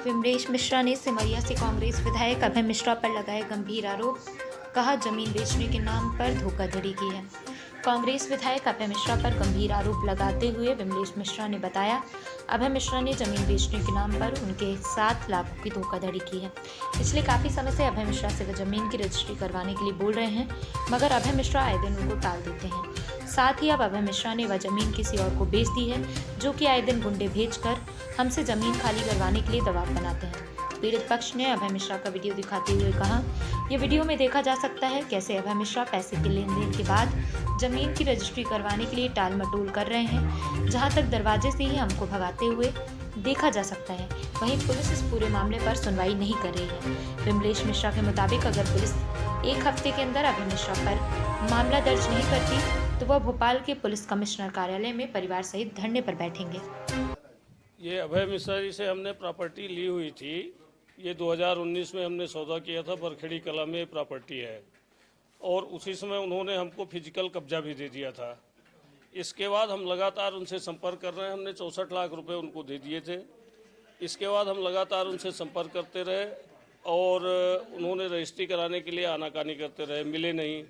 विमलेश मिश्रा ने सिमरिया से कांग्रेस विधायक अभय मिश्रा पर लगाए गंभीर आरोप। कहा, जमीन बेचने के नाम पर धोखाधड़ी की है। कांग्रेस विधायक अभय मिश्रा पर गंभीर आरोप लगाते हुए विमलेश मिश्रा ने बताया, अभय मिश्रा ने जमीन बेचने के नाम पर उनके 7 लाखों की धोखाधड़ी की है। पिछले काफ़ी समय से अभय मिश्रा से वह जमीन की रजिस्ट्री करवाने के लिए बोल रहे हैं, मगर अभय मिश्रा आए दिन उनको टाल देते हैं। साथ ही अब अभय मिश्रा ने वह जमीन किसी और को बेच दी है, जो कि आए दिन गुंडे भेजकर हमसे जमीन खाली करवाने के लिए दबाव बनाते हैं। पीड़ित पक्ष ने अभय मिश्रा का वीडियो दिखाते हुए कहा, ये वीडियो में देखा जा सकता है कैसे अभय मिश्रा पैसे के लेन देन के बाद जमीन की रजिस्ट्री करवाने के लिए टाल मटोल कर रहे हैं। जहां तक दरवाजे से ही हमको भगाते हुए देखा जा सकता है, वहीं पुलिस इस पूरे मामले पर सुनवाई नहीं कर रही है। विमलेश मिश्रा के मुताबिक अगर पुलिस 1 हफ्ते के अंदर अभय मिश्रा पर मामला दर्ज नहीं करती तो वह भोपाल के पुलिस कमिश्नर कार्यालय में परिवार सहित धरने पर बैठेंगे। ये अभय मिश्रा जी से हमने प्रॉपर्टी ली हुई थी। ये 2019 में हमने सौदा किया था। बरखेड़ी कला में प्रॉपर्टी है और उसी समय उन्होंने हमको फिजिकल कब्जा भी दे दिया था। इसके बाद हम लगातार उनसे संपर्क कर रहे हैं। हमने 64 लाख रुपए उनको दे दिए थे। इसके बाद हम लगातार उनसे संपर्क करते रहे और उन्होंने रजिस्ट्री कराने के लिए आनाकानी करते रहे, मिले नहीं।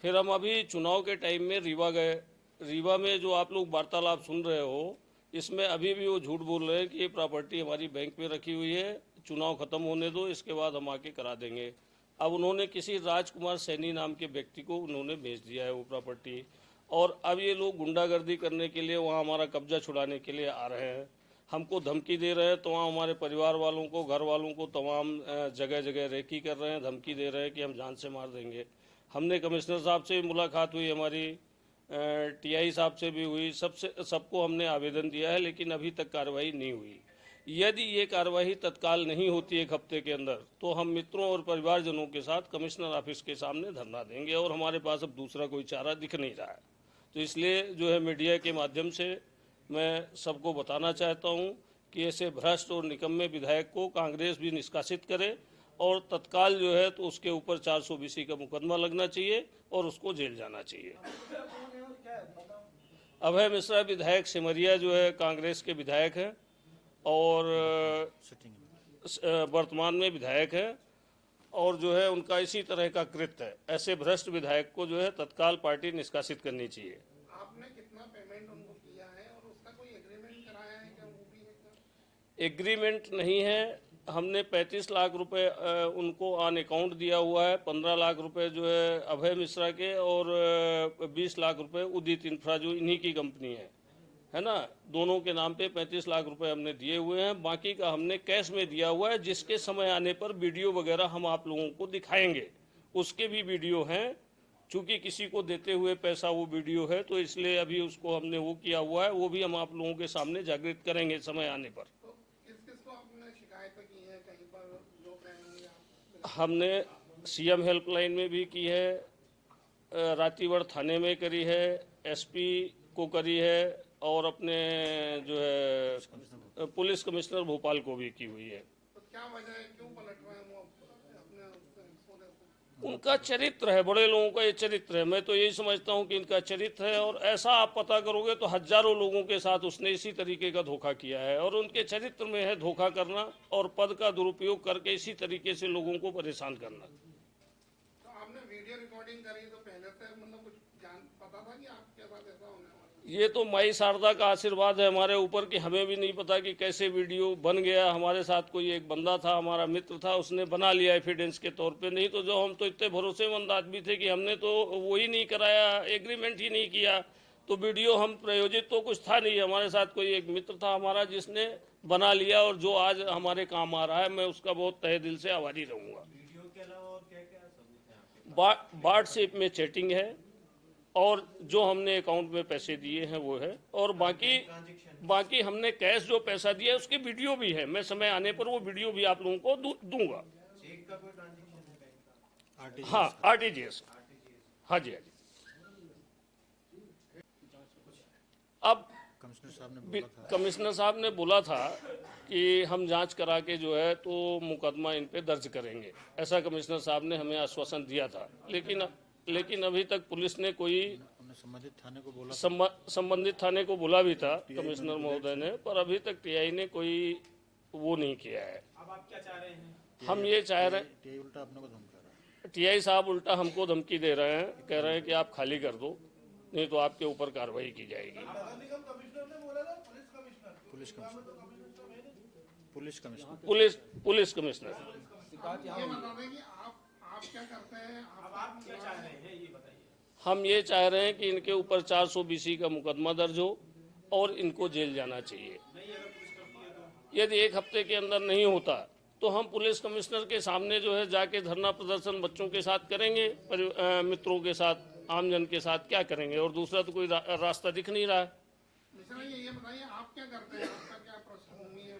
फिर हम अभी चुनाव के टाइम में रीवा गए। रीवा में जो आप लोग वार्तालाप सुन रहे हो, इसमें अभी भी वो झूठ बोल रहे हैं कि ये प्रॉपर्टी हमारी बैंक में रखी हुई है, चुनाव खत्म होने दो, इसके बाद हम आके करा देंगे। अब उन्होंने किसी राजकुमार सैनी नाम के व्यक्ति को उन्होंने बेच दिया है वो प्रॉपर्टी, और अब ये लोग गुंडागर्दी करने के लिए वहाँ हमारा कब्जा छुड़ाने के लिए आ रहे हैं। हमको धमकी दे रहे हैं, तो वहाँ हमारे परिवार वालों को, घर वालों को तमाम जगह जगह रेकी कर रहे हैं, धमकी दे रहे हैं कि हम जान से मार देंगे। हमने कमिश्नर साहब से भी मुलाकात हुई, हमारी टीआई साहब से भी हुई, सबको हमने आवेदन दिया है, लेकिन अभी तक कार्रवाई नहीं हुई। यदि ये कार्रवाई तत्काल नहीं होती 1 हफ्ते के अंदर, तो हम मित्रों और परिवारजनों के साथ कमिश्नर ऑफिस के सामने धरना देंगे और हमारे पास अब दूसरा कोई चारा दिख नहीं रहा है। तो इसलिए जो है मीडिया के माध्यम से मैं सबको बताना चाहता हूँ कि ऐसे भ्रष्ट और निकम्मे विधायक को कांग्रेस भी निष्कासित करे और तत्काल जो है तो उसके ऊपर 420 का मुकदमा लगना चाहिए और उसको जेल जाना चाहिए। अभय मिश्रा विधायक सिमरिया जो है कांग्रेस के विधायक हैं और वर्तमान में विधायक है, और जो है उनका इसी तरह का कृत्य है। ऐसे भ्रष्ट विधायक को जो है तत्काल पार्टी निष्कासित करनी चाहिए। आपने कितना पेमेंट उनको किया है और उसका कोई एग्रीमेंट कराया है क्या? वो भी है क्या? एग्रीमेंट नहीं है। हमने 35 लाख रुपए उनको ऑन अकाउंट दिया हुआ है। 15 लाख रुपए जो है अभय मिश्रा के और 20 लाख रुपए उदित इंफ्रा जो इन्हीं की कंपनी है ना, दोनों के नाम पे 35 लाख रुपए हमने दिए हुए हैं। बाकी का हमने कैश में दिया हुआ है, जिसके समय आने पर वीडियो वगैरह हम आप लोगों को दिखाएंगे। उसके भी वीडियो हैं, चूँकि किसी को देते हुए पैसा वो वीडियो है, तो इसलिए अभी उसको हमने वो किया हुआ है, वो भी हम आप लोगों के सामने जागृत करेंगे समय आने पर। हमने सीएम हेल्पलाइन में भी की है, रातीवड़ थाने में करी है, एसपी को करी है और अपने जो है पुलिस कमिश्नर भोपाल को भी की हुई है। तो क्या वजह है, क्यों पलट रहे हैं वो अपने? उनका चरित्र है, बड़े लोगों का ये चरित्र है। मैं तो यही समझता हूँ कि इनका चरित्र है, और ऐसा आप पता करोगे तो हजारों लोगों के साथ उसने इसी तरीके का धोखा किया है, और उनके चरित्र में है धोखा करना और पद का दुरुपयोग करके इसी तरीके से लोगों को परेशान करना। तो आपने वीडियो रिकॉर्डिंग करी तो पहले से मतलब कुछ पता था कि आपके साथ ऐसा होने वाला? ये तो माई शारदा का आशीर्वाद है हमारे ऊपर कि हमें भी नहीं पता कि कैसे वीडियो बन गया। हमारे साथ कोई एक बंदा था, हमारा मित्र था, उसने बना लिया एविडेंस के तौर पे। नहीं तो जो हम तो इतने भरोसेमंद आदमी थे कि हमने तो वो ही नहीं कराया, एग्रीमेंट ही नहीं किया, तो वीडियो हम प्रयोजित तो कुछ था नहीं। हमारे साथ कोई एक मित्र था हमारा जिसने बना लिया, और जो आज हमारे काम आ रहा है, मैं उसका बहुत तहे दिल से आभारी रहूँगा। व्हाट्सएप में चैटिंग है और जो हमने अकाउंट में पैसे दिए हैं वो है, और बाकी हमने कैश जो पैसा दिया है उसकी वीडियो भी है। मैं समय आने पर वो वीडियो भी आप लोगों को दूंगा। हाँ, आरटीजीएस। हाँ जी, हाँ जी। अब कमिश्नर साहब ने बोला था कि हम जांच करा के जो है तो मुकदमा इन पे दर्ज करेंगे, ऐसा कमिश्नर साहब ने हमें आश्वासन दिया था। लेकिन अभी तक पुलिस ने कोई संबंधित थाने को बोला भी था कमिश्नर महोदय ने, पर अभी तक टीआई ने कोई वो नहीं किया है। अब आप क्या चाह रहे हैं? हम ये चाह रहे टीआई उल्टा अपने को धमका रहा है। टीआई साहब उल्टा हमको धमकी दे रहे हैं, कह रहे हैं कि आप खाली कर दो, नहीं तो आपके ऊपर कार्रवाई की जाएगी। Police commissioner. ये बता दें कि आप क्या करते हैं? आप क्या चाह रहे हैं ये बताइए। हम ये चाह रहे हैं कि इनके ऊपर 420 का मुकदमा दर्ज हो और इनको जेल जाना चाहिए। यदि एक हफ्ते के अंदर नहीं होता तो हम पुलिस कमिश्नर के सामने जो है जाके धरना प्रदर्शन बच्चों के साथ करेंगे, मित्रों के साथ, आमजन के साथ क्या करेंगे, और दूसरा तो कोई रास्ता दिख नहीं रहा है। मिश्रा ये बताइए आप क्या करते हैं? आपका क्या पृष्ठभूमि है?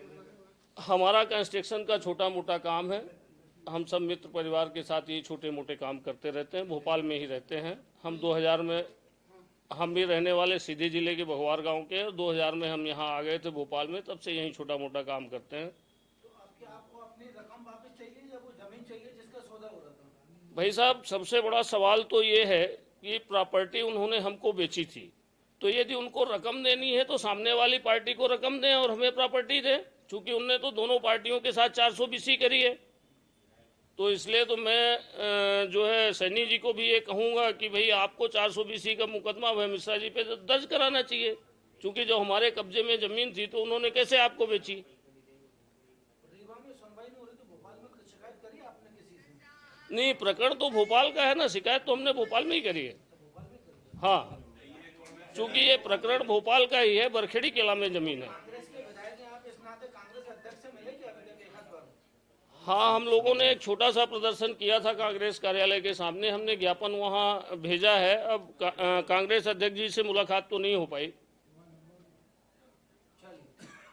हमारा कंस्ट्रक्शन का छोटा मोटा काम है। हम सब मित्र परिवार के साथ ये छोटे मोटे काम करते रहते हैं। भोपाल में ही रहते हैं हम। 2000 में हम भी रहने वाले सीधी जिले के बघवार गांव के, और 2000 में हम यहाँ आ गए थे भोपाल में, तब से यहीं छोटा मोटा काम करते हैं। तो आपको अपनी रकम वापस चाहिए या वो जमीन चाहिए जिसका सौदा हो रहा था? भाई साहब, सबसे बड़ा सवाल तो ये है कि प्रॉपर्टी उन्होंने हमको बेची थी, तो यदि उनको रकम देनी है तो सामने वाली पार्टी को रकम दें और हमें प्रॉपर्टी दें, चूंकि उनने तो दोनों पार्टियों के साथ 420 करी है। तो इसलिए तो मैं जो है सैनी जी को भी ये कहूँगा कि भाई आपको 420 का मुकदमा अभय मिश्रा जी पे दर्ज कराना चाहिए, क्योंकि जो हमारे कब्जे में जमीन थी तो उन्होंने कैसे आपको बेची। रीवा में सुनवाई नहीं हो रही तो भोपाल में शिकायत करी आपने किसी से? नहीं, प्रकरण तो भोपाल का है ना, शिकायत तो हमने भोपाल में ही करी है। हाँ, चूंकि ये प्रकरण भोपाल का ही है, बरखेड़ी किला में जमीन है। कांग्रेस के विधायक हैं आप, इस नाते कांग्रेस अध्यक्ष से मिले क्या अभी तक एक आध बार? हाँ, हम लोगों ने एक छोटा सा प्रदर्शन किया था कांग्रेस कार्यालय के सामने, हमने ज्ञापन वहाँ भेजा है। अब कांग्रेस अध्यक्ष जी से मुलाकात तो नहीं हो पाई।